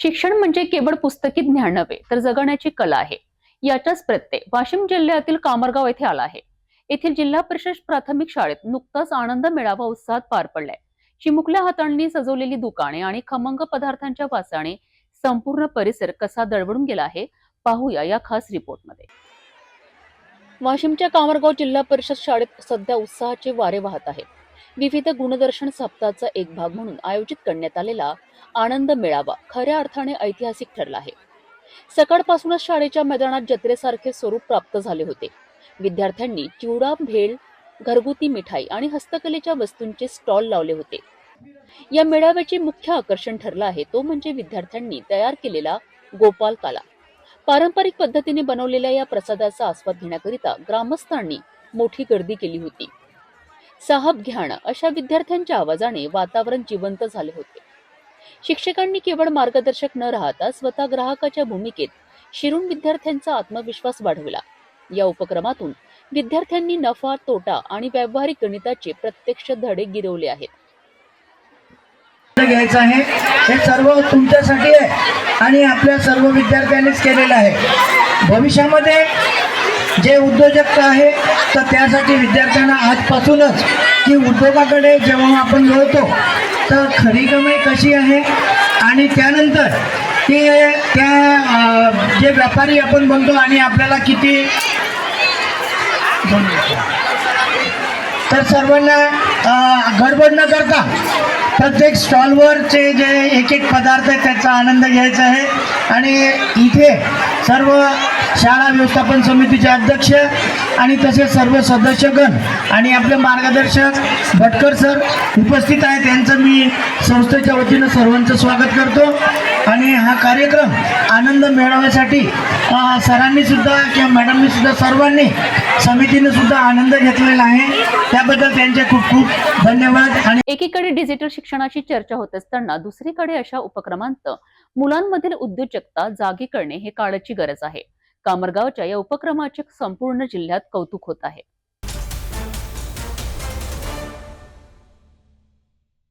शिक्षण म्हणजे केवळ पुस्तकी ज्ञान नव्हे तर जगण्याची कला आहे। याचाच प्रत्यय वाशिम जिल्ह्यातील कामरगाव येथे आला आहे। येथील जिल्हा परिषद प्राथमिक शाळेत नुकताच आनंद मेळावा उत्साहात पार पडलाय। चिमुकल्या हातांनी सजवलेली दुकाने आणि खमंग पदार्थांच्या वासाने संपूर्ण परिसर कसा दळवळून गेला आहे, पाहूया या खास रिपोर्टमध्ये। वाशिमच्या कामरगाव जिल्हा परिषद शाळेत सध्या उत्साहाचे वारे वाहत आहेत। विविध गुणदर्शन सप्ताहाचा एक भाग म्हणून आयोजित करण्यात आलेला आनंद मेळावा खऱ्या अर्थाने ऐतिहासिक ठरला आहे। सकाळपासूनच शाळेच्या मैदानात जत्रेसारखे स्वरूप प्राप्त झाले होते। विद्यार्थ्यांनी चिवडा, भेळ, घरगुती मिठाई आणि हस्तकलेच्या वस्तूंचे स्टॉल लावले होते। या मेळाव्याचे मुख्य आकर्षण ठरलं आहे तो म्हणजे विद्यार्थ्यांनी तयार केलेला गोपाल काला। पारंपरिक पद्धतीने बनवलेल्या या प्रसादाचा आस्वाद घेण्याकरिता ग्रामस्थांनी मोठी गर्दी केली होती। साहब घ्याणं अशा विद्यार्थ्यांच्या आवाजाने वातावरण जिवंत झाले होते। शिक्षकांनी केवळ मार्गदर्शक न राहता स्वतः ग्राहकाच्या भूमिकेत शिरून विद्यार्थ्यांचा आत्मविश्वास वाढवला। या उपक्रमातून विद्यार्थ्यांनी नफा, तोटा आणि व्यावहारिक गणिताचे प्रत्यक्ष धडे गिरवले आहेत। घ्यायचं आहे हे सर्व तुमच्यासाठी आहे आणि आपल्या सर्व विद्यार्थ्यांनीच केलेलं आहे। भविष्यामध्ये जे उद्योजकता आहे तर त्यासाठी विद्यार्थ्यांना आजपासूनच की उद्योगाकडे जेव्हा आपण वळतो तर खरी कमाई कशी आहे आणि त्यानंतर की त्या जे व्यापारी आपण बनतो आणि आपल्याला किती तर सर्वांना गडबड न करता प्रत्येक स्टॉलवरचे जे एक एक पदार्थ आहेत त्याचा आनंद घ्यायचा आहे। आणि इथे सर्व शाळा व्यवस्थापन समितीचे अध्यक्ष आणि तसेच सर्व सदस्यगण आणि आपले मार्गदर्शक भटकर सर उपस्थित आहेत, त्यांचं मी संस्थेच्या वतीनं सर्वांचं स्वागत करतो। आणि हा कार्यक्रम आनंद मेळाव्यासाठी सरांनी सुद्धा किंवा मॅडमनी सुद्धा सर्वांनी समितीने सुद्धा आनंद घेतलेला आहे, त्याबद्दल त्यांचे खूप खूप धन्यवाद। आणि एकीकडे डिजिटल शिक्षणाची चर्चा होत असताना दुसरीकडे अशा उपक्रमांत मुलांमधील उद्योजकता जागी करणे हे काळाची गरज आहे। कामरगावच्या या उपक्रमाचे संपूर्ण जिल्ह्यात कौतुक होत आहे।